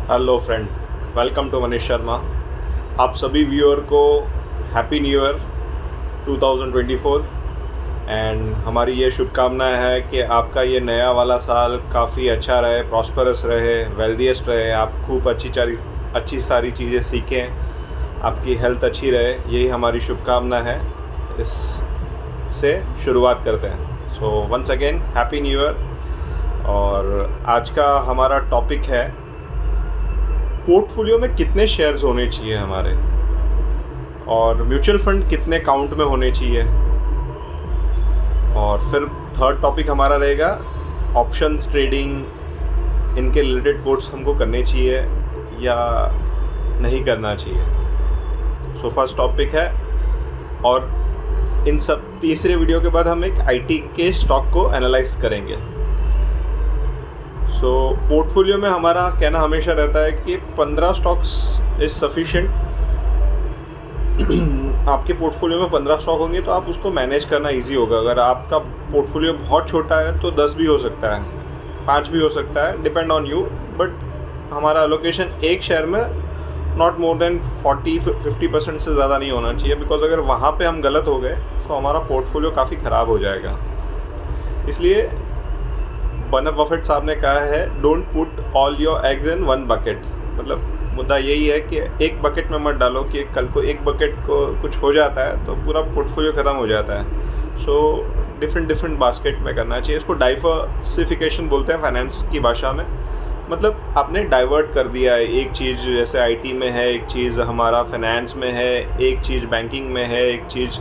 Hello friend, welcome to Manish Sharma. आप सभी viewer को हैप्पी न्यू ईयर 2024 एंड हमारी ये शुभकामनाएं है कि आपका ये नया वाला साल काफ़ी अच्छा रहे, प्रॉस्परस रहे, वेल्दीएस्ट रहे। आप खूब अच्छी सारी चीज़ें सीखें, आपकी हेल्थ अच्छी रहे, यही हमारी शुभकामना है। इससे शुरुआत करते हैं। So once again happy new year. और आज का हमारा टॉपिक है पोर्टफोलियो में कितने शेयर्स होने चाहिए हमारे, और म्यूचुअल फंड कितने काउंट में होने चाहिए। और फिर थर्ड टॉपिक हमारा रहेगा ऑप्शंस ट्रेडिंग, इनके रिलेटेड कोर्स हमको करने चाहिए या नहीं करना चाहिए। सो फर्स्ट टॉपिक है, और इन सब तीसरे वीडियो के बाद हम एक आईटी के स्टॉक को एनालाइज करेंगे। सो पोर्टफोलियो में हमारा कहना हमेशा रहता है कि 15 स्टॉक्स इज़ सफिशिएंट। आपके पोर्टफोलियो में 15 स्टॉक होंगे तो आप उसको मैनेज करना इजी होगा। अगर आपका पोर्टफोलियो बहुत छोटा है तो 10 भी हो सकता है, 5 भी हो सकता है, डिपेंड ऑन यू। बट हमारा एलोकेशन एक शेयर में नॉट मोर देन 40-50% से ज़्यादा नहीं होना चाहिए, बिकॉज अगर वहाँ पे हम गलत हो गए तो हमारा पोर्टफोलियो काफ़ी ख़राब हो जाएगा। इसलिए बर्नर बफेट साहब ने कहा है, don't put all your eggs in one bucket. मतलब मुद्दा यही है कि एक बकेट में मत डालो कि कल को एक बकेट को कुछ हो जाता है तो पूरा पोर्टफोलियो ख़त्म हो जाता है। सो डिफरेंट बास्केट में करना चाहिए। इसको डाइवर्सिफिकेशन बोलते हैं फाइनेंस की भाषा में। मतलब आपने डाइवर्ट कर दिया है, एक चीज़ जैसे आईटी में है, एक चीज़ हमारा फाइनेंस में है, एक चीज़ बैंकिंग में है, एक चीज़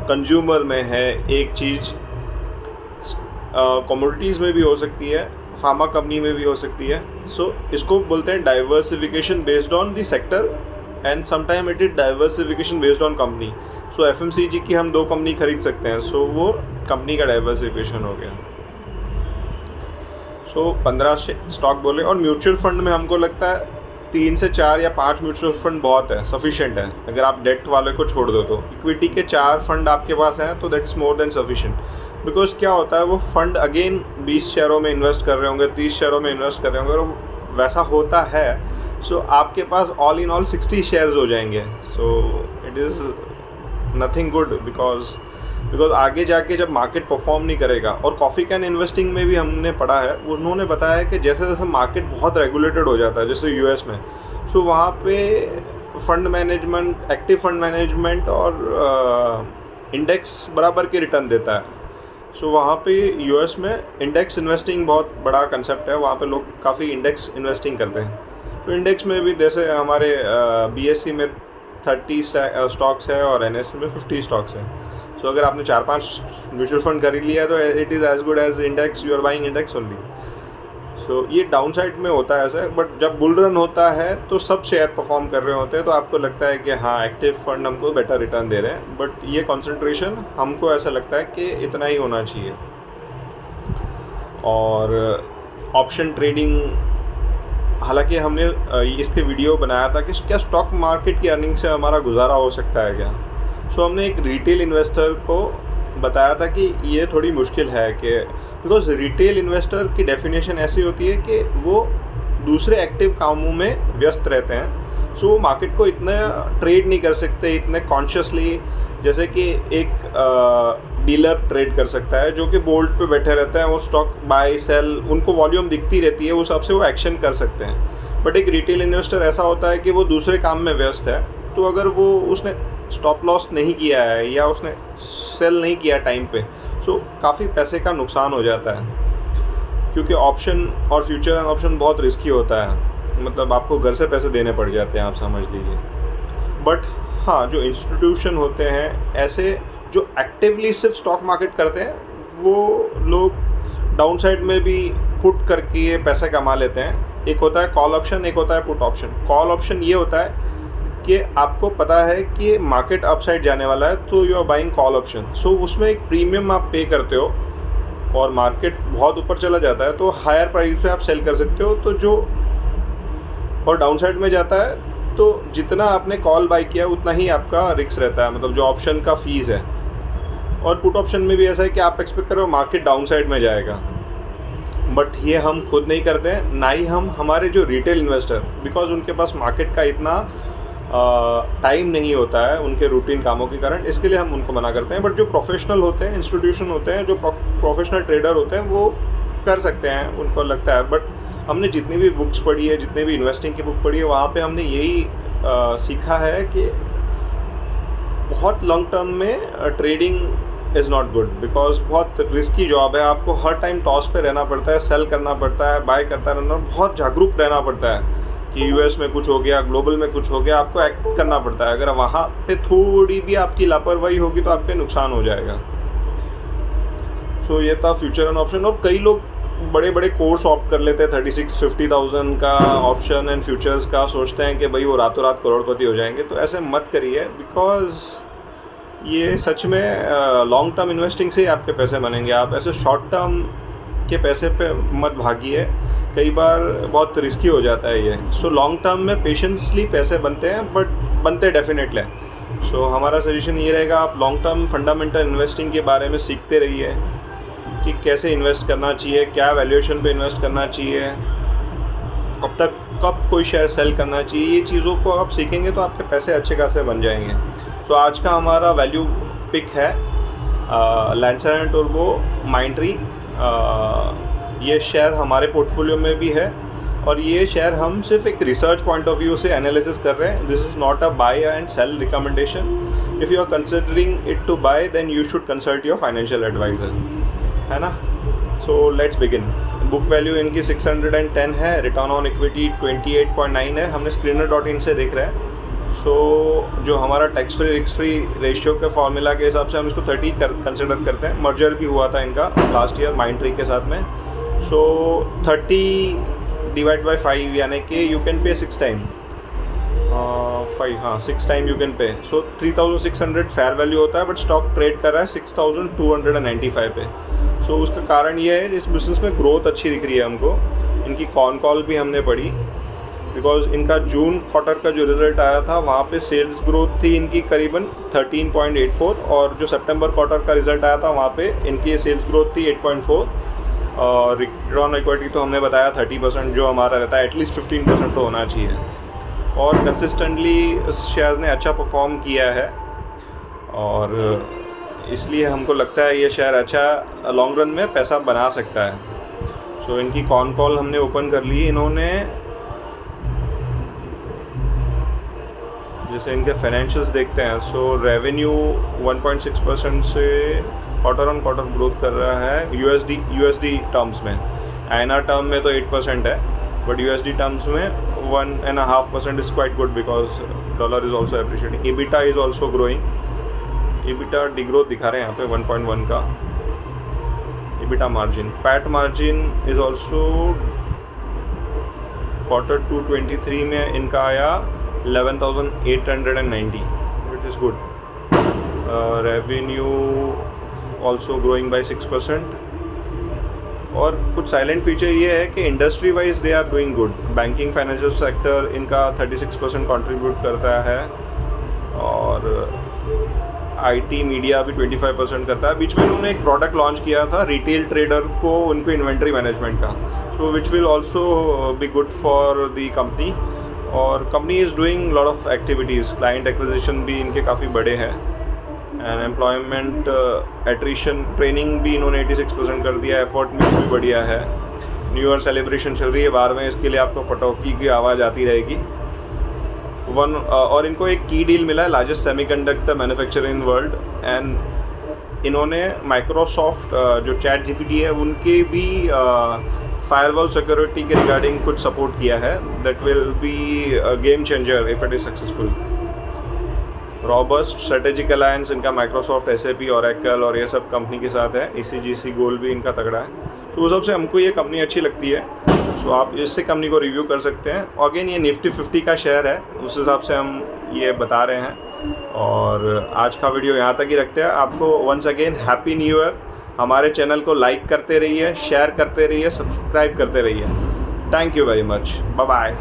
कंज्यूमर में है, एक चीज़ कमोडिटीज़ में भी हो सकती है, फार्मा कंपनी में भी हो सकती है। सो इसको बोलते हैं diversification based on the sector, and sometime it is diversification based on company. So FMCG की हम 2 कंपनी खरीद सकते हैं, सो वो कंपनी का डाइवर्सिफिकेशन हो गया। सो 15 स्टॉक बोले। और म्यूचुअल फंड में हमको लगता है 3 से 4 या 5 म्यूचुअल फंड बहुत है, सफिशिएंट है। अगर आप डेट वाले को छोड़ दो तो इक्विटी के 4 फंड आपके पास हैं तो that's more than sufficient. Because क्या होता है, वो फंड अगेन 20 शेयरों में इन्वेस्ट कर रहे होंगे, 30 शेयरों में इन्वेस्ट कर रहे होंगे, और वैसा होता है। सो आपके पास ऑल इन ऑल 60 शेयर्स हो जाएंगे। So it is nothing good, because आगे जाके जब मार्केट परफॉर्म नहीं करेगा। और कॉफ़ी कैन इन्वेस्टिंग में भी हमने पढ़ा है, उन्होंने बताया कि जैसे जैसे मार्केट बहुत रेगुलेटेड हो जाता है, जैसे यूएस में, सो वहाँ पे fund management, active fund management और इंडेक्स बराबर के रिटर्न देता है। सो वहाँ पे यूएस में इंडेक्स इन्वेस्टिंग बहुत बड़ा कंसेप्ट है, वहाँ पे लोग काफ़ी इंडेक्स इन्वेस्टिंग करते हैं। तो इंडेक्स में भी जैसे हमारे बीएससी में 30 स्टॉक्स है और एनएससी में 50 स्टॉक्स है। सो अगर आपने 4-5 म्यूचुअल फंड खरीद लिया तो it is as good as index, you are buying index only. So ये डाउन साइड में होता है ऐसा। बट जब बुल रन होता है तो सब शेयर परफॉर्म कर रहे होते हैं, तो आपको लगता है कि हाँ, एक्टिव फंड हमको बेटर रिटर्न दे रहे हैं। बट ये कॉन्सेंट्रेशन हमको ऐसा लगता है कि इतना ही होना चाहिए। और ऑप्शन ट्रेडिंग, हालांकि हमने इसके वीडियो बनाया था कि क्या स्टॉक मार्केट की अर्निंग से हमारा गुजारा हो सकता है क्या। सो हमने एक रिटेल इन्वेस्टर को बताया था कि ये थोड़ी मुश्किल है, कि बिकॉज रिटेल इन्वेस्टर की डेफिनेशन ऐसी होती है कि वो दूसरे एक्टिव कामों में व्यस्त रहते हैं। सो वो मार्केट को इतना ट्रेड नहीं कर सकते इतने कॉन्शियसली, जैसे कि एक डीलर ट्रेड कर सकता है, जो कि बोर्ड पे बैठे रहते हैं, वो स्टॉक बाय सेल, उनको वॉल्यूम दिखती रहती है, उस हिसाब से वो एक्शन कर सकते हैं। बट एक रिटेल इन्वेस्टर ऐसा होता है कि वो दूसरे काम में व्यस्त है, तो अगर वो उसने स्टॉप लॉस नहीं किया है या उसने सेल नहीं किया टाइम पे, सो काफ़ी पैसे का नुकसान हो जाता है। क्योंकि ऑप्शन और फ्यूचर एंड ऑप्शन बहुत रिस्की होता है, मतलब आपको घर से पैसे देने पड़ जाते हैं, आप समझ लीजिए। बट हाँ, जो इंस्टीट्यूशन होते हैं ऐसे, जो एक्टिवली सिर्फ स्टॉक मार्केट करते हैं, वो लोग डाउन साइड में भी पुट करके ये पैसे कमा लेते हैं। एक होता है कॉल ऑप्शन, एक होता है पुट ऑप्शन। कॉल ऑप्शन ये होता है कि आपको पता है कि मार्केट अपसाइड जाने वाला है, तो you are buying call option. So उसमें एक प्रीमियम आप पे करते हो, और मार्केट बहुत ऊपर चला जाता है तो हायर प्राइस पे आप सेल कर सकते हो। तो जो और डाउन साइड में जाता है तो जितना आपने कॉल बाई किया उतना ही आपका रिस्क रहता है, मतलब जो ऑप्शन का फीस है। और पुट ऑप्शन में भी ऐसा है कि आप एक्सपेक्ट करो मार्केट डाउन साइड में जाएगा, बट ये हम खुद नहीं करते हैं, ना ही हम हमारे जो रिटेल इन्वेस्टर, बिकॉज उनके पास मार्केट का इतना टाइम नहीं होता है उनके रूटीन कामों के कारण, इसके लिए हम उनको मना करते हैं। बट जो प्रोफेशनल होते हैं, इंस्टीट्यूशन होते हैं, जो प्रोफेशनल ट्रेडर होते हैं, वो कर सकते हैं, उनको लगता है। बट हमने जितनी भी बुक्स पढ़ी है, जितने भी इन्वेस्टिंग की बुक पढ़ी है, वहाँ पे हमने यही सीखा है कि बहुत लॉन्ग टर्म में trading is not good, because बहुत रिस्की जॉब है। आपको हर टाइम टॉस पे रहना पड़ता है, सेल करना पड़ता है, बाय करता रहना, बहुत जागरूक रहना पड़ता है कि यूएस में कुछ हो गया, ग्लोबल में कुछ हो गया, आपको एक्ट करना पड़ता है। अगर वहाँ पे थोड़ी भी आपकी लापरवाही होगी तो आपके नुकसान हो जाएगा। सो ये था फ्यूचर एंड ऑप्शन। और कई लोग बड़े बड़े कोर्स ऑप्ट कर लेते हैं 36-50,000 का ऑप्शन एंड फ्यूचर्स का, सोचते हैं कि भाई वो रातों रात करोड़पति हो जाएंगे। तो ऐसे मत करिए, बिकॉज ये सच में लॉन्ग टर्म इन्वेस्टिंग से ही आपके पैसे बनेंगे। आप ऐसे शॉर्ट टर्म के पैसे पे मत भागिए, कई बार बहुत रिस्की हो जाता है ये। सो लॉन्ग टर्म में पेशेंसली पैसे बनते हैं, बट बनते डेफिनेटली। सो हमारा सजेशन ये रहेगा, आप लॉन्ग टर्म फंडामेंटल इन्वेस्टिंग के बारे में सीखते रहिए कि कैसे इन्वेस्ट करना चाहिए, क्या वैल्यूएशन पे इन्वेस्ट करना चाहिए, कब कोई शेयर सेल करना चाहिए। ये चीज़ों को आप सीखेंगे तो आपके पैसे अच्छे खासे बन जाएंगे। तो आज का हमारा वैल्यू पिक है लैंसर एंड टर्बो माइंडट्री। ये शेयर हमारे पोर्टफोलियो में भी है, और ये शेयर हम सिर्फ एक रिसर्च पॉइंट ऑफ व्यू से एनालिसिस कर रहे हैं। This is not a buy and sell recommendation. If you are considering it to buy, then you should consult your financial adviser, है ना। So let's begin. Book value इनकी 610 है, return on equity 28.9 है। हमने screener.in से देख रहे हैं। सो जो हमारा tax free risk free ratio के फॉर्मूला के हिसाब से हम इसको 30 कंसिडर करते हैं। मर्जर भी हुआ था इनका लास्ट ईयर माइंडट्री के साथ में। सो 30 डिवाइड बाई 5 यानी कि you can pay 6 time 6 time you can pay. So 3600 fair value होता है, बट स्टॉक ट्रेड कर रहा है 6295 पे। सो उसका कारण ये है, इस बिज़नेस में ग्रोथ अच्छी दिख रही है हमको। इनकी कॉल भी हमने पढ़ी, बिकॉज इनका जून क्वार्टर का जो रिज़ल्ट आया था वहाँ पे सेल्स ग्रोथ थी इनकी करीबन 13.84, और जो सितंबर क्वार्टर का रिज़ल्ट आया था वहाँ पे इनकी सेल्स ग्रोथ थी 8.4। और रिटर्न ऑन इक्विटी तो हमने बताया 30%, जो हमारा रहता है एटलीस्ट 15% तो होना चाहिए। और कंसिस्टेंटली शेयर्स ने अच्छा परफॉर्म किया है, और इसलिए हमको लगता है ये शेयर अच्छा लॉन्ग रन में पैसा बना सकता है। सो इनकी कॉल हमने ओपन कर ली। इन्होंने जैसे इनके फाइनेंशियल्स देखते हैं, सो रेवेन्यू 1.6% से क्वार्टर ऑन क्वार्टर ग्रोथ कर रहा है यूएसडी टर्म्स में। आईएनआर टर्म में तो 8% है, बट यूएसडी टर्म्स में 1.5% is quite good, because dollar is also appreciating. EBITDA is also growing. EBITDA degrowth दिखा रहे हैं यहाँ पे 1.1 का EBITDA margin. PAT margin is also quarter 2 में इनका आया 11,890, which is good. Revenue also growing by 6%। और कुछ साइलेंट फीचर ये है कि industry wise they are doing good. Banking financial sector इनका 36% कंट्रीब्यूट करता है, और आईटी मीडिया भी 25% करता है। बीच में उन्होंने एक प्रोडक्ट लॉन्च किया था रिटेल ट्रेडर को उनको इन्वेंट्री मैनेजमेंट का, so which will also be good for the company. और company is doing lot of activities, client acquisition भी इनके काफ़ी बड़े हैं, एंड एम्प्लॉयमेंट एट्रिशन ट्रेनिंग भी इन्होंने 86% कर दिया। एफर्ट मिक्स भी बढ़िया है। न्यू ईयर सेलिब्रेशन चल रही है बाहर में, इसके लिए आपको पटौकी की आवाज़ आती रहेगी। और इनको एक की डील मिला है, largest semiconductor manufacturer in world. And इन्होंने माइक्रोसॉफ्ट जो चैट जीपीटी है उनके भी फायरवॉल सिक्योरिटी के रिगार्डिंग कुछ सपोर्ट किया है। That will be game changer if it is successful. Robust strategic alliance इनका माइक्रोसॉफ्ट, एसएपी, ओरेकल और ये सब कंपनी के साथ है। ईसीजीसी गोल्ड भी इनका तगड़ा है। तो उस सबसे हमको ये कंपनी अच्छी लगती है, सो आप इससे कंपनी को रिव्यू कर सकते हैं। अगेन ये निफ्टी 50 का शेयर है, उस हिसाब से हम ये बता रहे हैं। और आज का वीडियो यहाँ तक ही रखते हैं। आपको once again happy new year. हमारे चैनल को लाइक करते रहिए, शेयर करते रहिए, सब्सक्राइब करते रहिए। Thank you very much. Bye bye.